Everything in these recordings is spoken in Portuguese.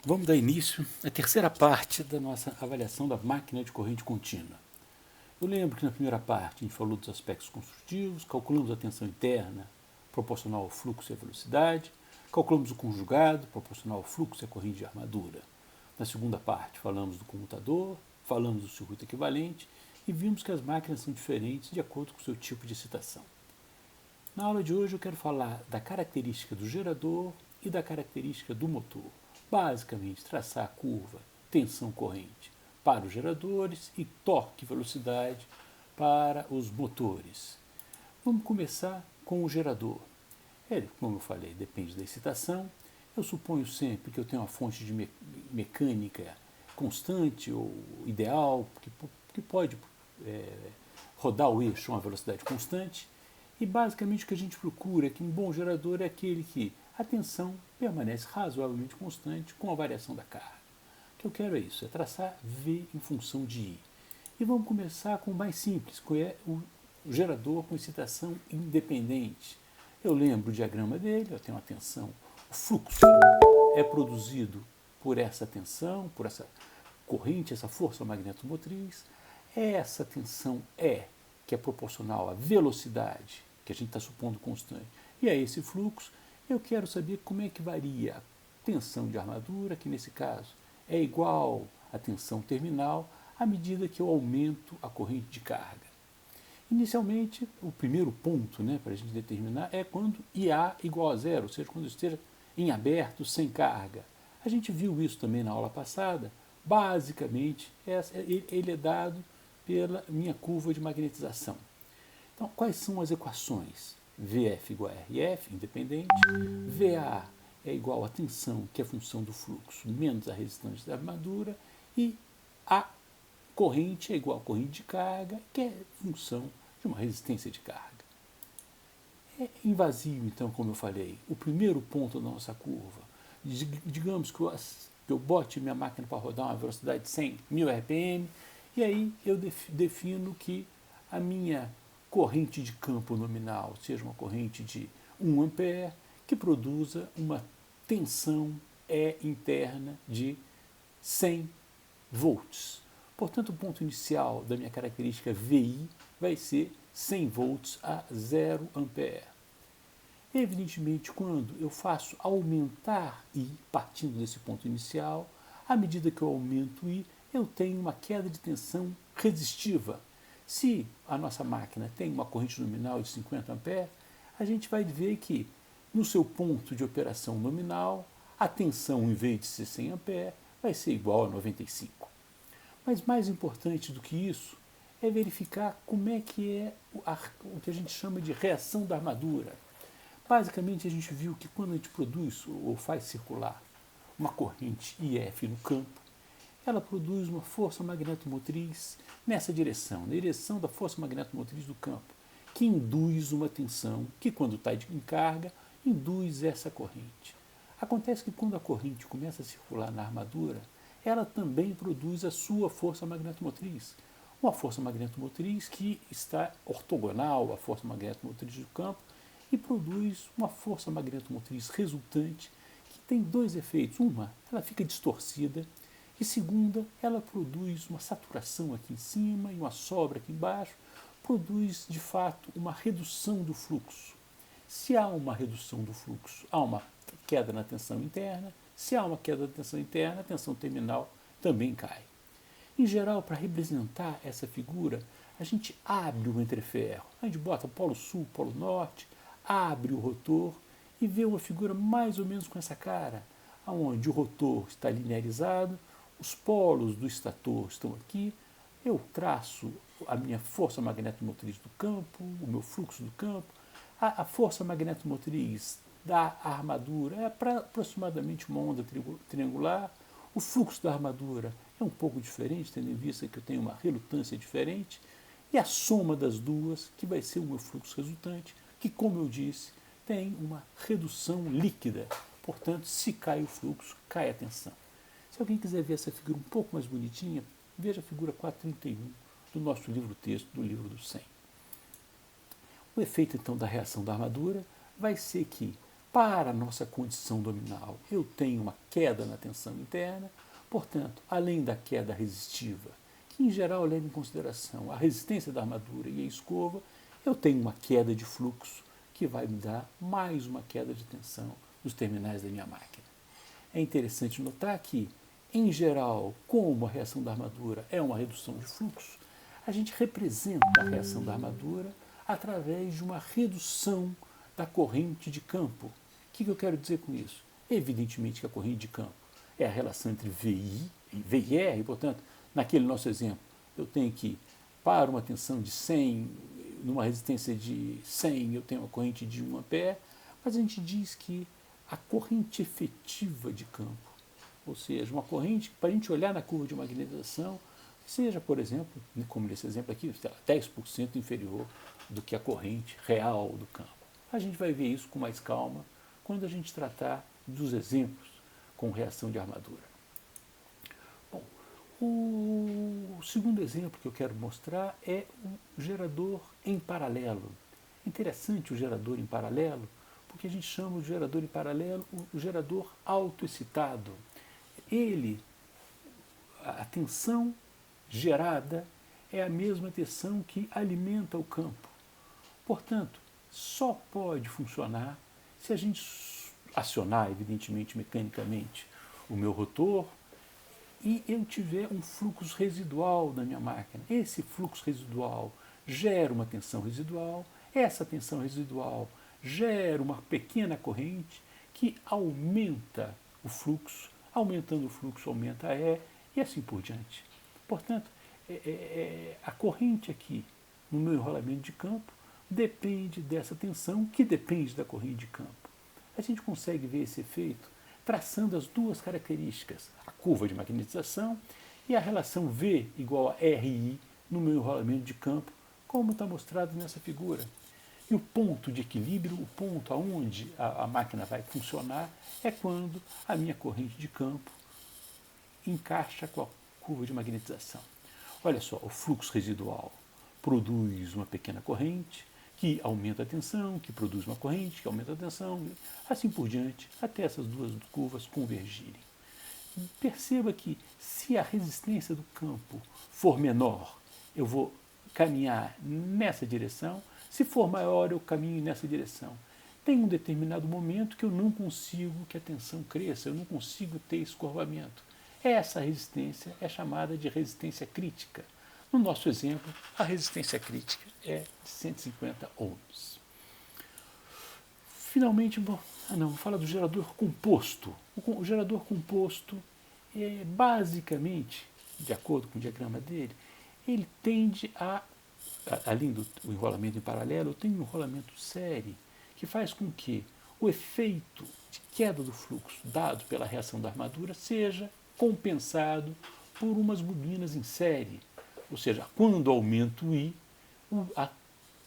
Vamos dar início à terceira parte da nossa avaliação da máquina de corrente contínua. Eu lembro que na primeira parte a gente falou dos aspectos construtivos, calculamos a tensão interna proporcional ao fluxo e à velocidade, calculamos o conjugado proporcional ao fluxo e à corrente de armadura. Na segunda parte falamos do comutador, falamos do circuito equivalente e vimos que as máquinas são diferentes de acordo com o seu tipo de excitação. Na aula de hoje eu quero falar da característica do gerador e da característica do motor. Basicamente, traçar a curva tensão-corrente para os geradores e torque-velocidade para os motores. Vamos começar com o gerador. Ele, como eu falei, depende da excitação. Eu suponho sempre que eu tenho uma fonte de mecânica constante ou ideal, que pode rodar o eixo a uma velocidade constante. E basicamente o que a gente procura é que um bom gerador é aquele que a tensão permanece razoavelmente constante com a variação da carga. O que eu quero é isso, é traçar V em função de I. E vamos começar com o mais simples, que é o gerador com excitação independente. Eu lembro o diagrama dele, eu tenho uma tensão, o fluxo é produzido por essa tensão, por essa corrente, essa força magnetomotriz. Essa tensão E, que é proporcional à velocidade, que a gente está supondo constante, e a esse fluxo, eu quero saber como é que varia a tensão de armadura, que nesse caso é igual à tensão terminal, à medida que eu aumento a corrente de carga. Inicialmente, o primeiro ponto para a gente determinar é quando IA igual a zero, ou seja, quando esteja em aberto, sem carga. A gente viu isso também na aula passada. Basicamente, ele é dado pela minha curva de magnetização. Então, quais são as equações? VF igual a RF, independente. VA é igual a tensão, que é função do fluxo, menos a resistência da armadura. E a corrente é igual a corrente de carga, que é função de uma resistência de carga. É invasivo, então, como eu falei, o primeiro ponto da nossa curva. Digamos que eu bote minha máquina para rodar a uma velocidade de 100 mil RPM, e aí eu defino que a minha corrente de campo nominal seja uma corrente de 1 ampere, que produza uma tensão E interna de 100 volts. Portanto, o ponto inicial da minha característica VI vai ser 100 volts a 0 ampere. Evidentemente, quando eu faço aumentar I, partindo desse ponto inicial, à medida que eu aumento I, eu tenho uma queda de tensão resistiva. Se a nossa máquina tem uma corrente nominal de 50 amperes, a gente vai ver que no seu ponto de operação nominal, a tensão, em vez de ser 100 amperes, vai ser igual a 95. Mas mais importante do que isso é verificar como é que é o que a gente chama de reação da armadura. Basicamente, a gente viu que quando a gente produz ou faz circular uma corrente IF no campo, ela produz uma força magnetomotriz nessa direção, na direção da força magnetomotriz do campo, que induz uma tensão que, quando está em carga, induz essa corrente. Acontece que quando a corrente começa a circular na armadura, ela também produz a sua força magnetomotriz. Uma força magnetomotriz que está ortogonal à força magnetomotriz do campo e produz uma força magnetomotriz resultante que tem dois efeitos. Uma, ela fica distorcida, e segunda, ela produz uma saturação aqui em cima e uma sobra aqui embaixo, produz de fato uma redução do fluxo. Se há uma redução do fluxo, há uma queda na tensão interna. Se há uma queda da tensão interna, a tensão terminal também cai. Em geral, para representar essa figura, a gente abre o entreferro. A gente bota o polo sul, polo norte, abre o rotor e vê uma figura mais ou menos com essa cara, onde o rotor está linearizado, os polos do estator estão aqui, eu traço a minha força magnetomotriz do campo, o meu fluxo do campo, a força magnetomotriz da armadura é aproximadamente uma onda triangular, o fluxo da armadura é um pouco diferente, tendo em vista que eu tenho uma relutância diferente, e a soma das duas, que vai ser o meu fluxo resultante, que, como eu disse, tem uma redução líquida. Portanto, se cai o fluxo, cai a tensão. Se alguém quiser ver essa figura um pouco mais bonitinha, veja a figura 431 do nosso livro-texto, do livro do 100. O efeito, então, da reação da armadura vai ser que, Para a nossa condição nominal, eu tenho uma queda na tensão interna, portanto, além da queda resistiva, que em geral leva em consideração a resistência da armadura e a escova, eu tenho uma queda de fluxo que vai me dar mais uma queda de tensão nos terminais da minha máquina. É interessante notar que, em geral, como a reação da armadura é uma redução de fluxo, a gente representa a reação da armadura através de uma redução da corrente de campo. O que eu quero dizer com isso? Evidentemente que a corrente de campo é a relação entre VI e VIR, e, portanto, naquele nosso exemplo, eu tenho que, para uma tensão de 100, numa resistência de 100, eu tenho uma corrente de 1 ampere, mas a gente diz que a corrente efetiva de campo, ou seja, uma corrente, para a gente olhar na curva de magnetização, seja, por exemplo, como nesse exemplo aqui, 10% inferior do que a corrente real do campo. A gente vai ver isso com mais calma quando a gente tratar dos exemplos com reação de armadura. Bom, o segundo exemplo que eu quero mostrar é o gerador em paralelo. Interessante o gerador em paralelo, porque a gente chama o gerador em paralelo o gerador autoexcitado. A tensão gerada é a mesma tensão que alimenta o campo. Portanto, só pode funcionar se a gente acionar, evidentemente, mecanicamente, o meu rotor e eu tiver um fluxo residual na minha máquina. Esse fluxo residual gera uma tensão residual, essa tensão residual gera uma pequena corrente que aumenta o fluxo, aumentando o fluxo aumenta a E e assim por diante. Portanto, a corrente aqui no meu enrolamento de campo depende dessa tensão que depende da corrente de campo. A gente consegue ver esse efeito traçando as duas características, a curva de magnetização e a relação V igual a RI no meu enrolamento de campo, como está mostrado nessa figura. E o ponto de equilíbrio, o ponto aonde a máquina vai funcionar, é quando a minha corrente de campo encaixa com a curva de magnetização. Olha só, o fluxo residual produz uma pequena corrente, que aumenta a tensão, que produz uma corrente, que aumenta a tensão, assim por diante, até essas duas curvas convergirem. Perceba que se a resistência do campo for menor, eu vou caminhar nessa direção, se for maior, eu caminho nessa direção. Tem um determinado momento que eu não consigo que a tensão cresça, eu não consigo ter escorvamento. Essa resistência é chamada de resistência crítica. No nosso exemplo, a resistência crítica é de 150 ohms. Finalmente, vamos falar do gerador composto. O gerador composto é basicamente, de acordo com o diagrama dele, ele tende além do enrolamento em paralelo, tem um enrolamento série que faz com que o efeito de queda do fluxo dado pela reação da armadura seja compensado por umas bobinas em série. Ou seja, quando aumento o I, a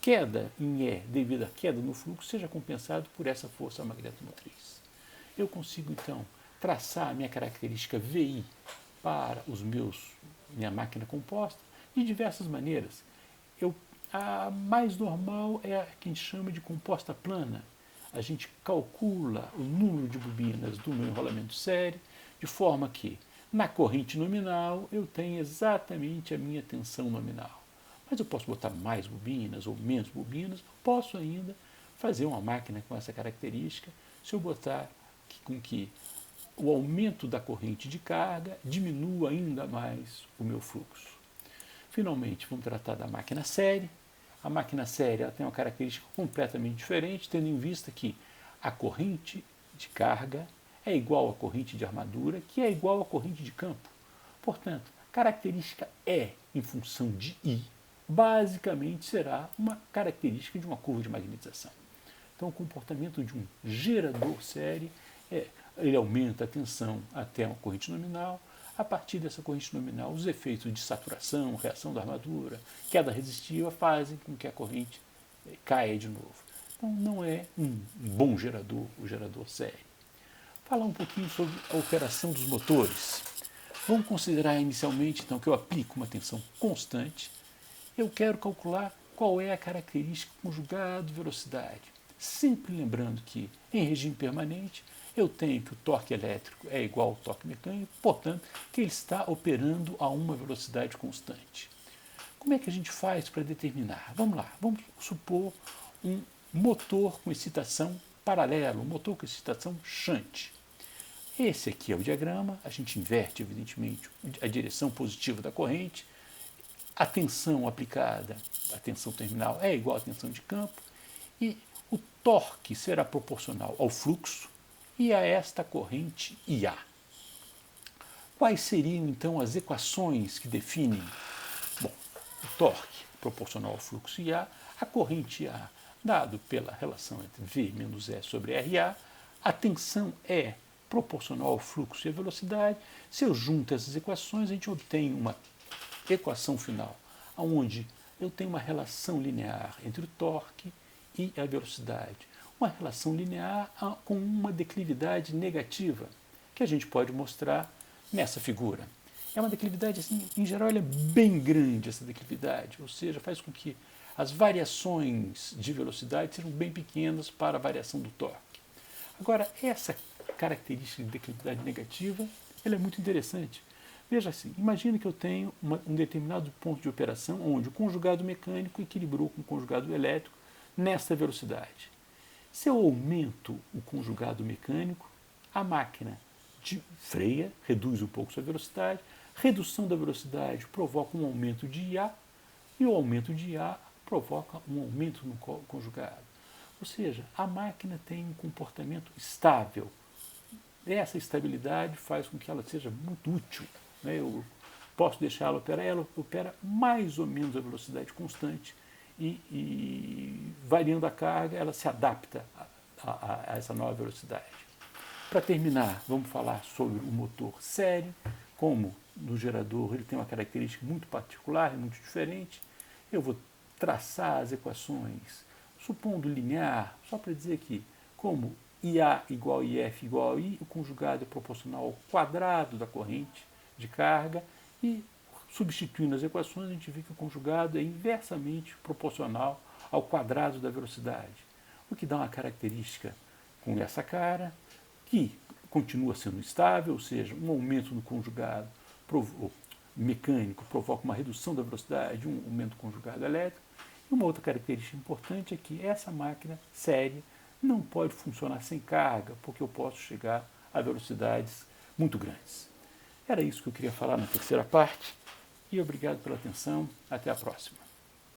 queda em E devido à queda no fluxo seja compensado por essa força magnetomotriz. Eu consigo, então, traçar a minha característica VI para minha máquina composta de diversas maneiras. A mais normal é a que a gente chama de composta plana. A gente calcula o número de bobinas do meu enrolamento série, de forma que na corrente nominal eu tenho exatamente a minha tensão nominal. Mas eu posso botar mais bobinas ou menos bobinas, posso ainda fazer uma máquina com essa característica se eu botar com que o aumento da corrente de carga diminua ainda mais o meu fluxo. Finalmente, vamos tratar da máquina série. A máquina série ela tem uma característica completamente diferente, tendo em vista que a corrente de carga é igual à corrente de armadura, que é igual à corrente de campo. Portanto, característica E em função de I, basicamente será uma característica de uma curva de magnetização. Então, o comportamento de um gerador série ele aumenta a tensão até uma corrente nominal. A partir dessa corrente nominal, os efeitos de saturação, reação da armadura, queda resistiva fazem com que a corrente caia de novo. Então, não é um bom gerador, o gerador série. Falar um pouquinho sobre a operação dos motores. Vamos considerar inicialmente, então, que eu aplico uma tensão constante. Eu quero calcular qual é a característica conjugada de velocidade. Sempre lembrando que, em regime permanente, eu tenho que o torque elétrico é igual ao torque mecânico, portanto, que ele está operando a uma velocidade constante. Como é que a gente faz para determinar? Vamos lá, vamos supor um motor com excitação paralela, um motor com excitação shunt. Esse aqui é o diagrama, a gente inverte, evidentemente, a direção positiva da corrente, a tensão aplicada, a tensão terminal é igual à tensão de campo, e o torque será proporcional ao fluxo e a esta corrente IA. Quais seriam então as equações que definem? Bom, o torque proporcional ao fluxo IA, a corrente A, dado pela relação entre V menos E sobre RA, a tensão E proporcional ao fluxo e à velocidade. Se eu junto essas equações, a gente obtém uma equação final, onde eu tenho uma relação linear entre o torque e a velocidade. Uma relação linear com uma declividade negativa, que a gente pode mostrar nessa figura. É uma declividade, assim, em geral, ela é bem grande, essa declividade, ou seja, faz com que as variações de velocidade sejam bem pequenas para a variação do torque. Agora, essa característica de declividade negativa, ela é muito interessante. Veja assim, imagine que eu tenho um determinado ponto de operação onde o conjugado mecânico equilibrou com o conjugado elétrico nesta velocidade. Se eu aumento o conjugado mecânico, a máquina freia, reduz um pouco sua velocidade, redução da velocidade provoca um aumento de IA e o aumento de IA provoca um aumento no conjugado. Ou seja, a máquina tem um comportamento estável. Essa estabilidade faz com que ela seja muito útil. Eu posso deixar ela opera mais ou menos a velocidade constante e variando a carga, ela se adapta a essa nova velocidade. Para terminar, vamos falar sobre o motor sério, como no gerador ele tem uma característica muito particular e muito diferente. Eu vou traçar as equações, supondo linear, só para dizer que, como IA igual a IF igual a I, o conjugado é proporcional ao quadrado da corrente de carga e, substituindo as equações, a gente vê que o conjugado é inversamente proporcional ao quadrado da velocidade, o que dá uma característica com essa cara, que continua sendo estável, ou seja, um aumento no conjugado mecânico provoca uma redução da velocidade, um aumento do conjugado elétrico. E uma outra característica importante é que essa máquina séria não pode funcionar sem carga, porque eu posso chegar a velocidades muito grandes. Era isso que eu queria falar na terceira parte, e obrigado pela atenção. Até a próxima.